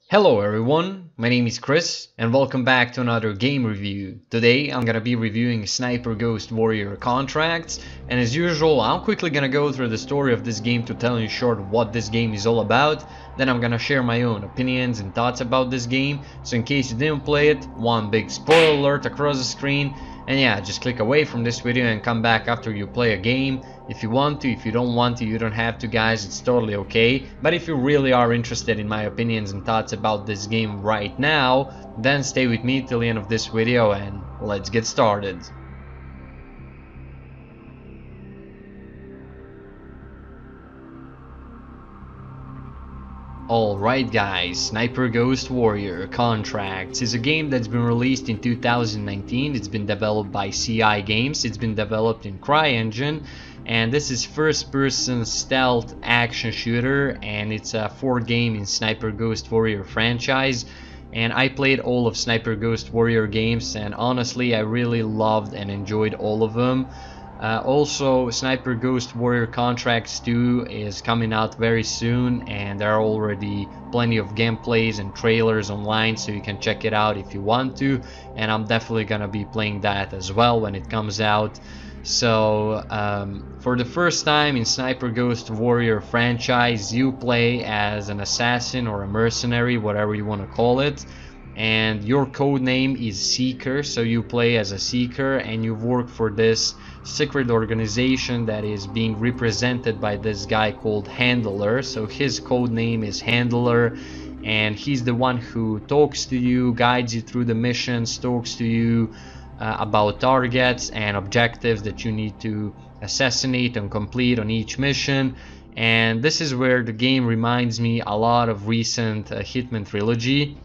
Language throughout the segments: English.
Hello everyone, my name is Chris and welcome back to another game review. Today I'm gonna be reviewing Sniper Ghost Warrior Contracts, and as usual I'm quickly gonna go through the story of this game to tell you short what this game is all about. Then I'm gonna share my own opinions and thoughts about this game, so in case you didn't play it, one big spoiler alert across the screen. And yeah, just click away from this video and come back after you play a game. If you want to, if you don't want to, you don't have to, guys, it's totally okay. But if you really are interested in my opinions and thoughts about this game right now, then stay with me till the end of this video and let's get started. Alright guys, Sniper Ghost Warrior Contracts is a game that's been released in 2019. It's been developed by CI Games, it's been developed in CryEngine, and this is first-person stealth action shooter, and it's a 4th game in Sniper Ghost Warrior franchise. And I played all of Sniper Ghost Warrior games, and honestly I really loved and enjoyed all of them. Also, Sniper Ghost Warrior Contracts 2 is coming out very soon, and there are already plenty of gameplays and trailers online, so you can check it out if you want to, and I'm definitely gonna be playing that as well when it comes out. So for the first time in Sniper Ghost Warrior franchise, you play as an assassin or a mercenary, whatever you want to call it, and your code name is Seeker. So you play as a Seeker and you work for this secret organization that is being represented by this guy called Handler. So his code name is Handler, and he's the one who talks to you, guides you through the missions, talks to you about targets and objectives that you need to assassinate and complete on each mission. And this is where the game reminds me a lot of recent Hitman trilogy,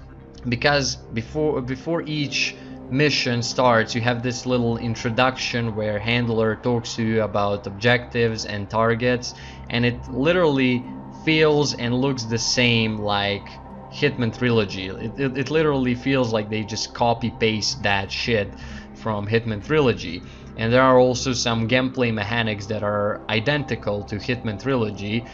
because before each mission starts you have this little introduction where Handler talks to you about objectives and targets, and it literally feels and looks the same like Hitman trilogy. It literally feels like they just copy paste that shit from Hitman trilogy. And there are also some gameplay mechanics that are identical to Hitman trilogy,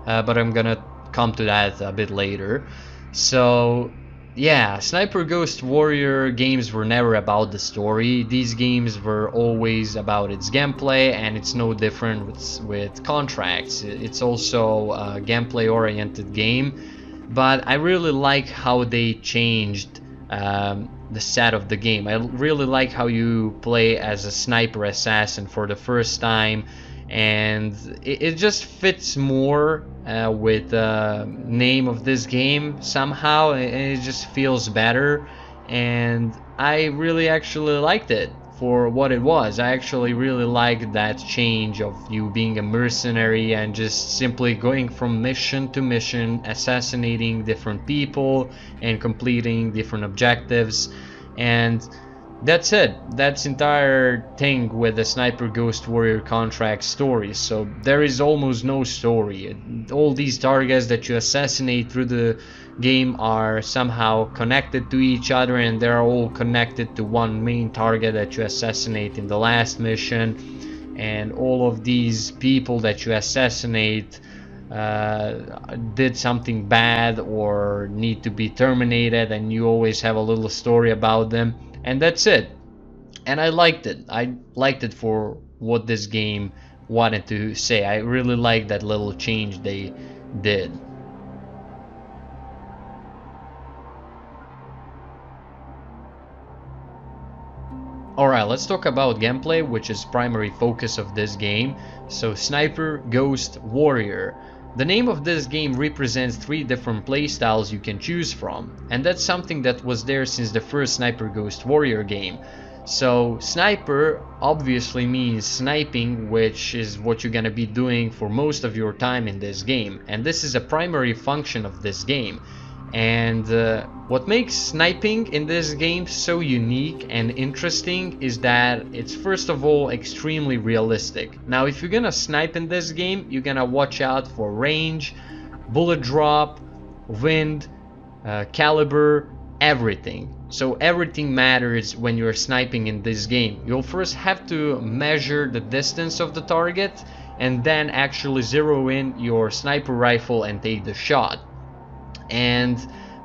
but I'm gonna come to that a bit later. So yeah, Sniper Ghost Warrior games were never about the story. These games were always about its gameplay, and it's no different with Contracts. It's also a gameplay oriented game, but I really like how they changed the set of the game. I really like how you play as a sniper assassin for the first time, and it just fits more with the name of this game somehow, and it just feels better, and I really actually liked it for what it was. I actually really liked that change of you being a mercenary and just simply going from mission to mission, assassinating different people and completing different objectives. And that's it. That's entire thing with the Sniper Ghost Warrior Contract story. So there is almost no story. All these targets that you assassinate through the game are somehow connected to each other, and they're all connected to one main target that you assassinate in the last mission. And all of these people that you assassinate did something bad or need to be terminated, and you always have a little story about them. And that's it. And I liked it. I liked it for what this game wanted to say. I really liked that little change they did. Alright, let's talk about gameplay, which is primary focus of this game. So Sniper Ghost Warrior. The name of this game represents 3 different playstyles you can choose from, and that's something that was there since the first Sniper Ghost Warrior game. So Sniper obviously means sniping, which is what you're gonna be doing for most of your time in this game, and this is a primary function of this game. And what makes sniping in this game so unique and interesting is that it's first of all extremely realistic. Now if you're gonna snipe in this game, you're gonna watch out for range, bullet drop, wind, caliber, everything. So everything matters when you're sniping in this game. You'll first have to measure the distance of the target and then actually zero in your sniper rifle and take the shot. And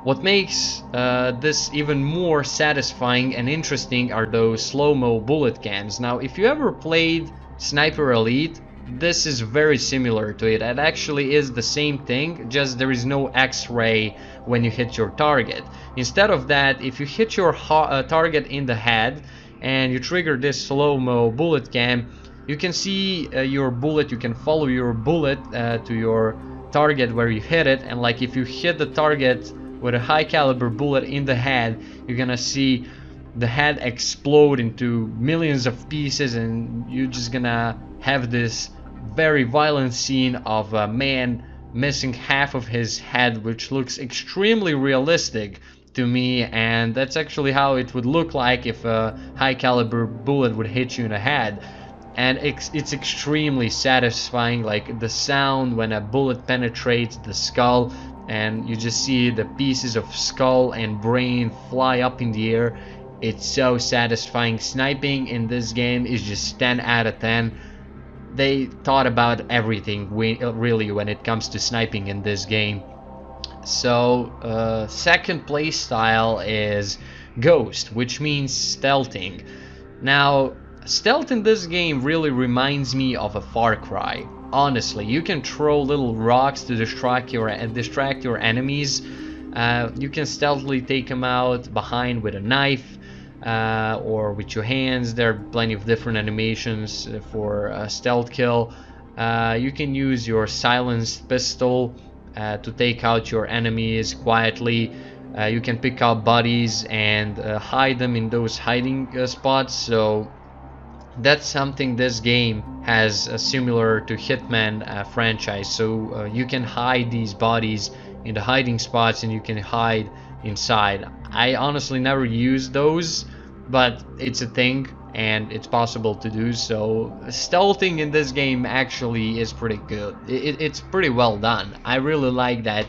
what makes this even more satisfying and interesting are those slow-mo bullet cams. Now, if you ever played Sniper Elite, this is very similar to it. It actually is the same thing, just there is no X-ray when you hit your target. Instead of that, if you hit your target in the head and you trigger this slow-mo bullet cam, you can see your bullet, you can follow your bullet to your target where you hit it, and like if you hit the target with a high caliber bullet in the head, you're gonna see the head explode into millions of pieces, and you're just gonna have this very violent scene of a man missing half of his head, which looks extremely realistic to me, and that's actually how it would look like if a high caliber bullet would hit you in the head. And it's extremely satisfying, like the sound when a bullet penetrates the skull and you just see the pieces of skull and brain fly up in the air. It's so satisfying. Sniping in this game is just 10 out of 10. They thought about everything really when it comes to sniping in this game. So second play style is Ghost, which means stealthing. Now, stealth in this game really reminds me of a Far Cry. Honestly, you can throw little rocks to distract your enemies. You can stealthily take them out behind with a knife or with your hands. There are plenty of different animations for a stealth kill. You can use your silenced pistol to take out your enemies quietly. You can pick up bodies and hide them in those hiding spots. So that's something this game has similar to Hitman franchise. So you can hide these bodies in the hiding spots and you can hide inside. I honestly never used those, but it's a thing and it's possible to do. So stealthing in this game actually is pretty good. It's pretty well done. I really like that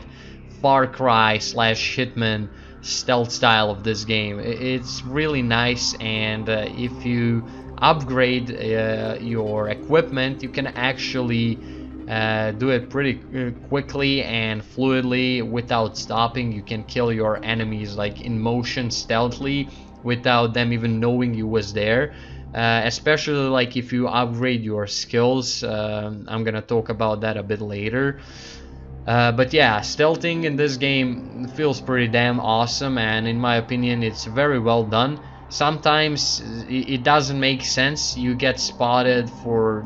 Far Cry / Hitman stealth style of this game. It's really nice, and if you upgrade your equipment, you can actually do it pretty quickly and fluidly without stopping. You can kill your enemies like in motion stealthily without them even knowing you was there, especially like if you upgrade your skills. I'm gonna talk about that a bit later. But yeah, stealthing in this game feels pretty damn awesome, and in my opinion it's very well done. Sometimes it doesn't make sense. You get spotted for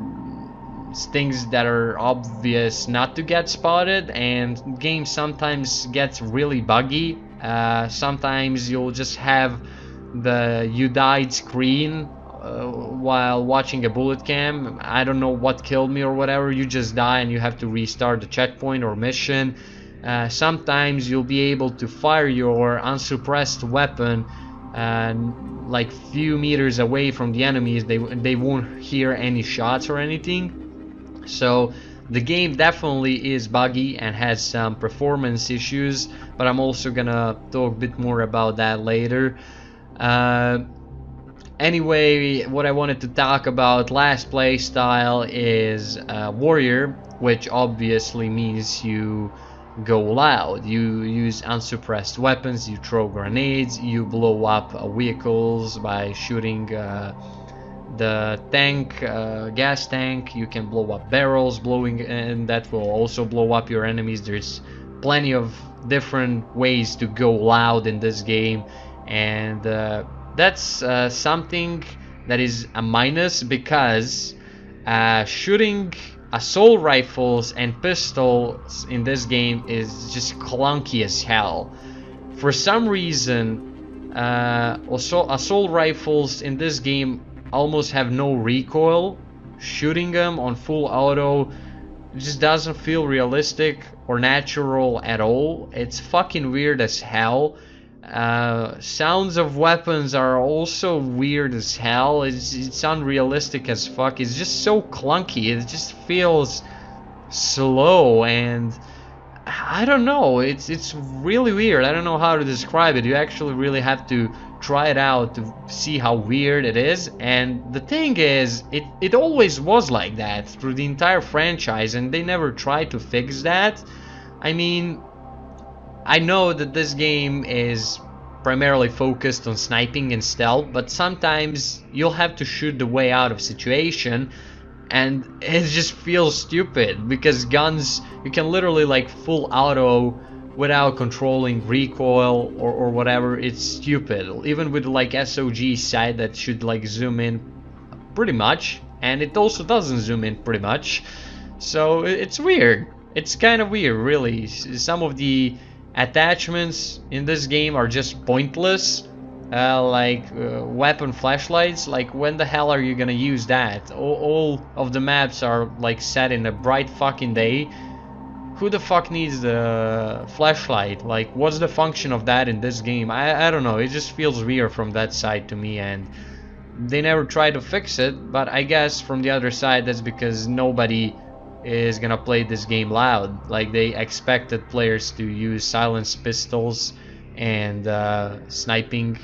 things that are obvious not to get spotted, and game sometimes gets really buggy. Sometimes you'll just have the "you died" screen while watching a bullet cam. I don't know what killed me or whatever. You just die and you have to restart the checkpoint or mission. Sometimes you'll be able to fire your unsuppressed weapon like few meters away from the enemies. They won't hear any shots or anything. So the game definitely is buggy and has some performance issues, but I'm also gonna talk a bit more about that later. Anyway, what I wanted to talk about last play style is Warrior, which obviously means you go loud. You use unsuppressed weapons, you throw grenades, you blow up vehicles by shooting the tank, gas tank. You can blow up barrels, and that will also blow up your enemies. There's plenty of different ways to go loud in this game, and that's something that is a minus, because shooting assault rifles and pistols in this game is just clunky as hell. For some reason, assault rifles in this game almost have no recoil. Shooting them on full auto just doesn't feel realistic or natural at all. It's fucking weird as hell. Sounds of weapons are also weird as hell. It's unrealistic as fuck. It's just so clunky. It just feels slow, and I don't know. It's really weird. I don't know how to describe it. You actually really have to try it out to see how weird it is. And the thing is, it always was like that through the entire franchise, and they never tried to fix that. I mean, I know that this game is primarily focused on sniping and stealth, but sometimes you'll have to shoot the way out of situation, and it just feels stupid because guns, you can literally like full auto without controlling recoil or whatever. It's stupid. Even with like SOG sight that should like zoom in pretty much, and it also doesn't zoom in pretty much, so it's weird. It's kind of weird, really. Some of the attachments in this game are just pointless. Weapon flashlights, like when the hell are you gonna use that? All of the maps are like set in a bright fucking day. Who the fuck needs the flashlight? Like, what's the function of that in this game? I don't know, it just feels weird from that side to me, and they never try to fix it. But I guess from the other side, that's because nobody is gonna play this game loud. Like, they expected players to use silenced pistols and sniping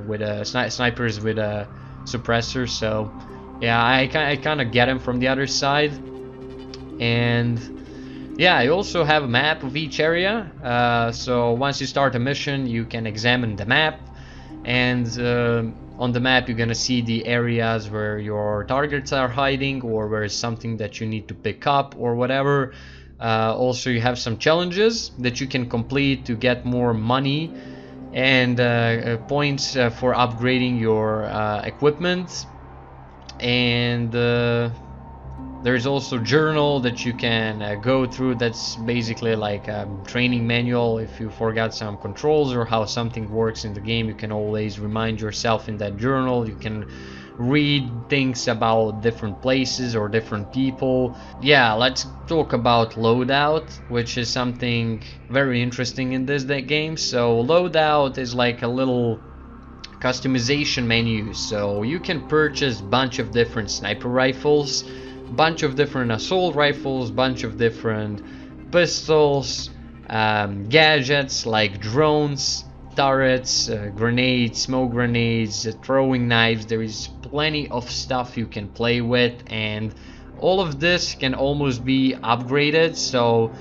with snipers with a suppressor. So yeah, I kind of get him from the other side. And yeah, I also have a map of each area, so once you start a mission you can examine the map, and on the map you're gonna see the areas where your targets are hiding, or where it's something that you need to pick up or whatever. Also, you have some challenges that you can complete to get more money and points for upgrading your equipment. And there's also a journal that you can go through. That's basically like a training manual. If you forgot some controls or how something works in the game, you can always remind yourself in that journal. You can read things about different places or different people. Yeah, let's talk about loadout, which is something very interesting in this game. So loadout is like a little customization menu. So you can purchase a bunch of different sniper rifles, bunch of different assault rifles, bunch of different pistols, gadgets like drones, turrets, grenades, smoke grenades, throwing knives. There is plenty of stuff you can play with, and all of this can almost be upgraded. So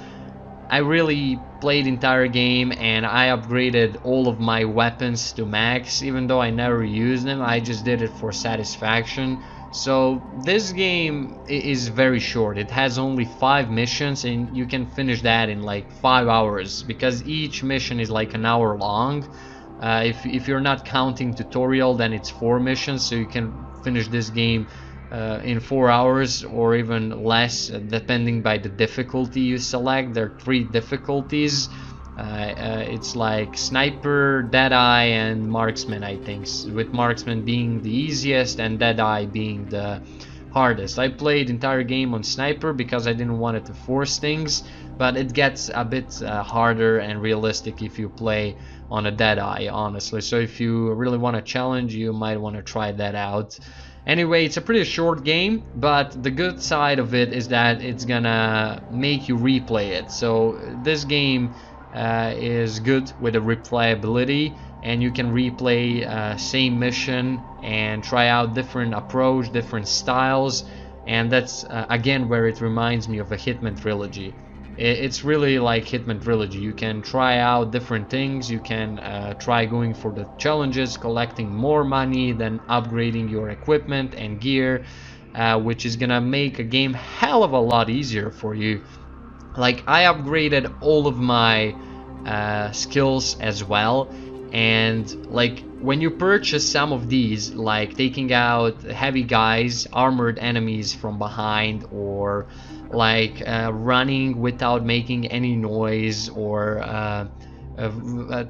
I really played the entire game and I upgraded all of my weapons to max, even though I never used them. I just did it for satisfaction. So this game is very short. It has only 5 missions, and you can finish that in like 5 hours, because each mission is like an hour long. If you're not counting tutorial, then it's 4 missions, so you can finish this game in 4 hours or even less, depending by the difficulty you select. There are 3 difficulties. It's like sniper, deadeye, and marksman, I think, with marksman being the easiest and deadeye being the hardest. I played the entire game on sniper because I didn't want it to force things, but it gets a bit harder and realistic if you play on a deadeye, honestly. So if you really want a challenge, you might want to try that out. Anyway, it's a pretty short game, but the good side of it is that it's gonna make you replay it. So this game is good with the replayability, and you can replay same mission and try out different approach, different styles, and that's again where it reminds me of a Hitman trilogy. It's really like Hitman trilogy. You can try out different things. You can try going for the challenges, collecting more money, then upgrading your equipment and gear, which is gonna make a game hell of a lot easier for you. Like, I upgraded all of my skills as well, and like when you purchase some of these, like taking out heavy guys, armored enemies from behind, or like running without making any noise, or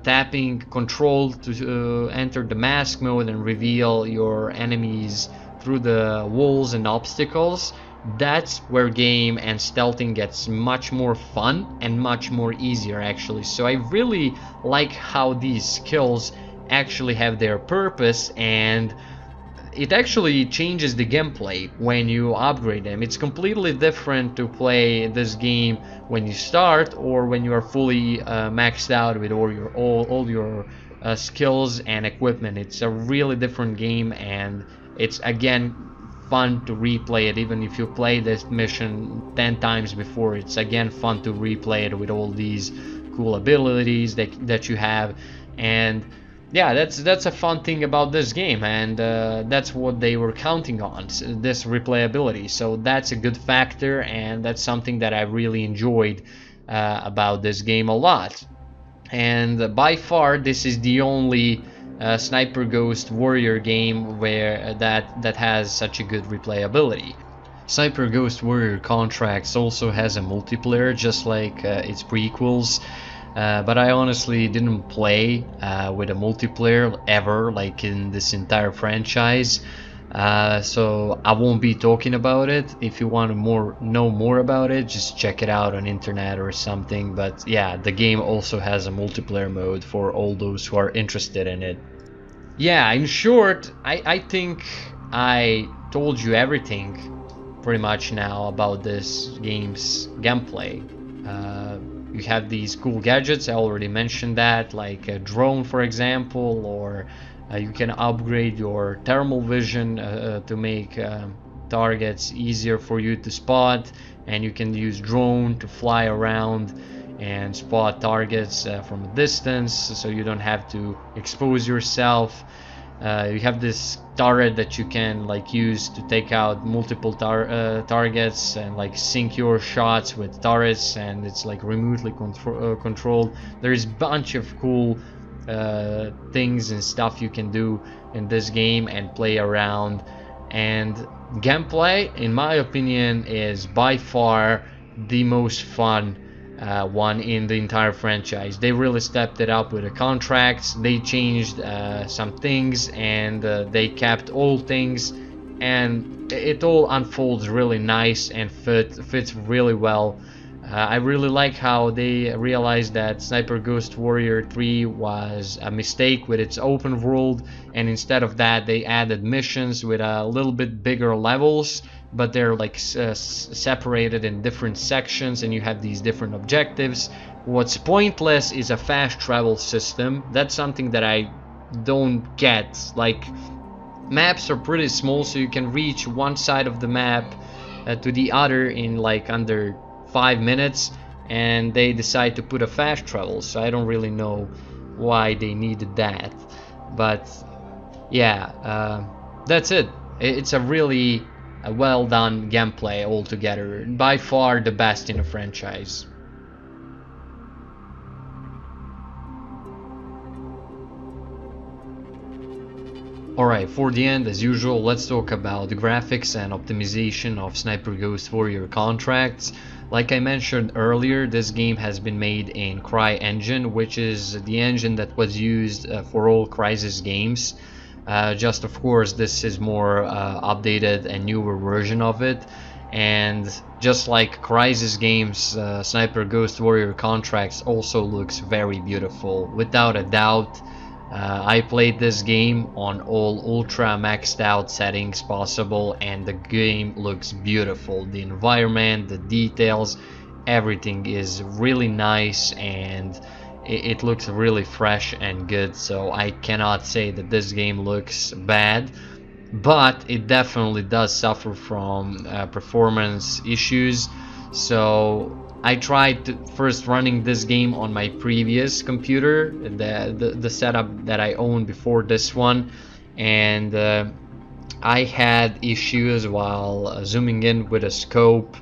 tapping control to enter the mask mode and reveal your enemies through the walls and obstacles, that's where game and stealthing gets much more fun and much more easier, actually. So I really like how these skills actually have their purpose, and it actually changes the gameplay when you upgrade them. It's completely different to play this game when you start or when you are fully maxed out with all your skills and equipment. It's a really different game, and it's again fun to replay it. Even if you play this mission 10 times before, it's again fun to replay it with all these cool abilities that you have. And yeah, that's a fun thing about this game, and that's what they were counting on, this replayability. So that's a good factor, and that's something that I really enjoyed about this game a lot. And by far, this is the only Sniper Ghost Warrior game where that has such a good replayability. Sniper Ghost Warrior Contracts also has a multiplayer, just like its prequels. But I honestly didn't play with a multiplayer ever, like in this entire franchise. So I won't be talking about it. If you want to know more about it, just check it out on internet or something. But yeah, the game also has a multiplayer mode for all those who are interested in it. Yeah, in short, I think I told you everything pretty much now about this game's gameplay. You have these cool gadgets, I already mentioned that, like a drone for example, or you can upgrade your thermal vision to make targets easier for you to spot, and you can use drone to fly around and spot targets from a distance, so you don't have to expose yourself. You have this turret that you can like use to take out multiple targets and like sync your shots with turrets, and it's like remotely controlled. There's a bunch of cool things and stuff you can do in this game and play around. And gameplay, in my opinion, is by far the most fun one in the entire franchise. They really stepped it up with the contracts. They changed some things, and they kept old things, and it all unfolds really nice and fits really well. I really like how they realized that Sniper Ghost Warrior 3 was a mistake with its open world, and instead of that they added missions with a little bit bigger levels, but they're like separated in different sections, and you have these different objectives. What's pointless is a fast travel system. That's something that I don't get. Like, maps are pretty small, so you can reach one side of the map to the other in like under 5 minutes, and they decide to put a fast travel, so I don't really know why they needed that. But yeah, that's it. It's a really well done gameplay altogether, by far the best in the franchise. Alright, for the end, as usual, let's talk about the graphics and optimization of Sniper Ghost Warrior Contracts. Like I mentioned earlier, this game has been made in CryEngine, which is the engine that was used for all Crysis games. Just of course this is more updated and newer version of it, and just like Crysis games, Sniper Ghost Warrior Contracts also looks very beautiful, without a doubt. I played this game on all ultra maxed out settings possible, and the game looks beautiful. The environment, the details, everything is really nice, and it looks really fresh and good. So I cannot say that this game looks bad, but it definitely does suffer from performance issues. So I tried first running this game on my previous computer, the setup that I owned before this one, and I had issues while zooming in with a scope,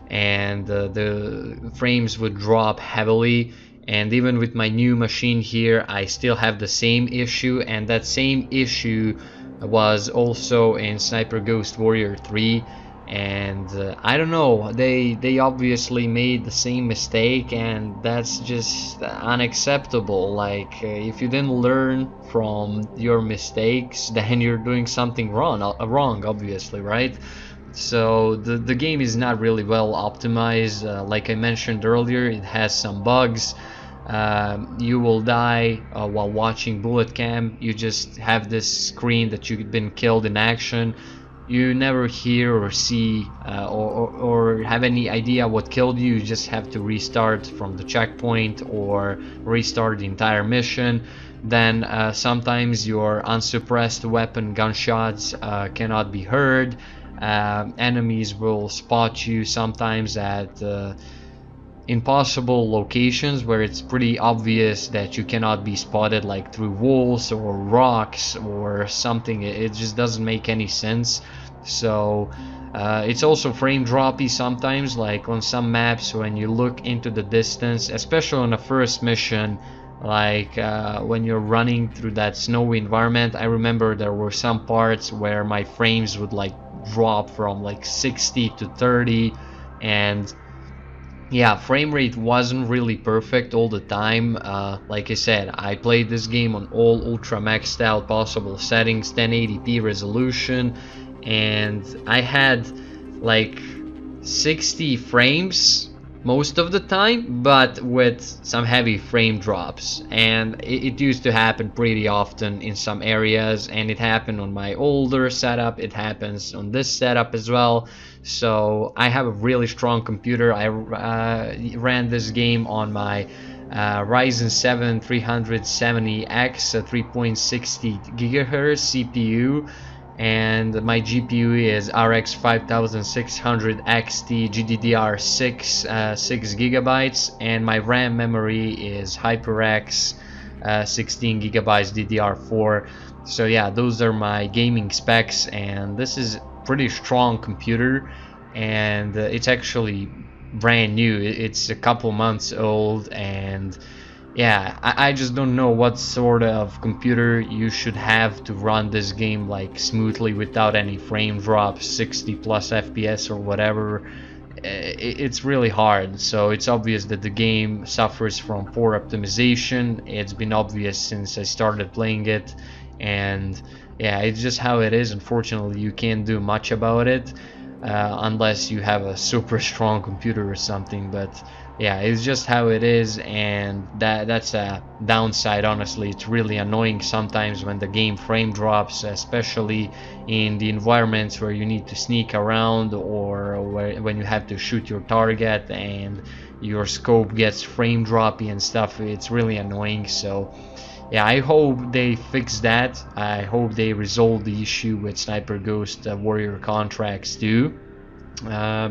and the frames would drop heavily. And even with my new machine here, I still have the same issue, and that same issue was also in Sniper Ghost Warrior 3. And I don't know, they obviously made the same mistake, and that's just unacceptable. Like, if you didn't learn from your mistakes, then you're doing something wrong obviously, right? So the game is not really well optimized. Like I mentioned earlier, it has some bugs. You will die while watching bullet cam. You just have this screen that you've been killed in action. You never hear or see or have any idea what killed you. You just have to restart from the checkpoint or restart the entire mission. Then sometimes your unsuppressed weapon gunshots cannot be heard. Enemies will spot you sometimes at impossible locations where it's pretty obvious that you cannot be spotted, like through walls or rocks or something. It just doesn't make any sense. So it's also frame droppy sometimes, like on some maps when you look into the distance, especially on the first mission, like when you're running through that snowy environment. I remember there were some parts where my frames would like drop from like 60 to 30, and yeah, frame rate wasn't really perfect all the time. Like I said, I played this game on all ultra maxed out possible settings, 1080p resolution, and I had like 60 frames most of the time, but with some heavy frame drops, and it used to happen pretty often in some areas, and it happened on my older setup, it happens on this setup as well. So I have a really strong computer. I ran this game on my Ryzen 7 370X 3.60 gigahertz CPU, and my GPU is RX 5600 XT GDDR6 6 gigabytes, and my RAM memory is HyperX 16 gigabytes DDR4. So yeah, those are my gaming specs, and this is pretty strong computer, and it's actually brand new. It's a couple months old, and yeah, I just don't know what sort of computer you should have to run this game like smoothly without any frame drops, 60 plus FPS or whatever. It's really hard. So it's obvious that the game suffers from poor optimization. It's been obvious since I started playing it, and yeah, it's just how it is. Unfortunately, you can't do much about it unless you have a super strong computer or something. But yeah, it's just how it is, and that's a downside. Honestly, it's really annoying sometimes when the game frame drops, especially in the environments where you need to sneak around, or when you have to shoot your target and your scope gets frame droppy and stuff. It's really annoying. So yeah, I hope they fix that. I hope they resolve the issue with Sniper Ghost Warrior Contracts too,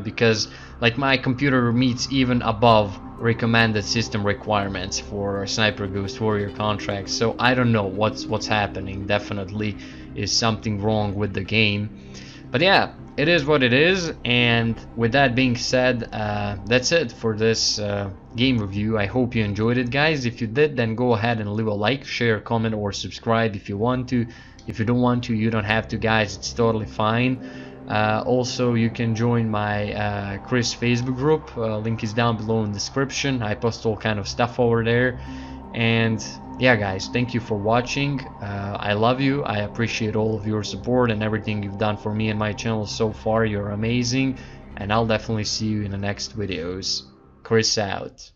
because like my computer meets even above recommended system requirements for Sniper Ghost Warrior Contracts. So I don't know what's happening. Definitely is something wrong with the game. But yeah, it is what it is. And with that being said, that's it for this game review. I hope you enjoyed it, guys. If you did, then go ahead and leave a like, share, comment, or subscribe if you want to. If you don't want to, you don't have to, guys. It's totally fine. Also, you can join my Chris Facebook group. Link is down below in the description. I post all kind of stuff over there. And yeah, guys, thank you for watching. I love you. I appreciate all of your support and everything you've done for me and my channel so far. You're amazing, and I'll definitely see you in the next videos. Chris out.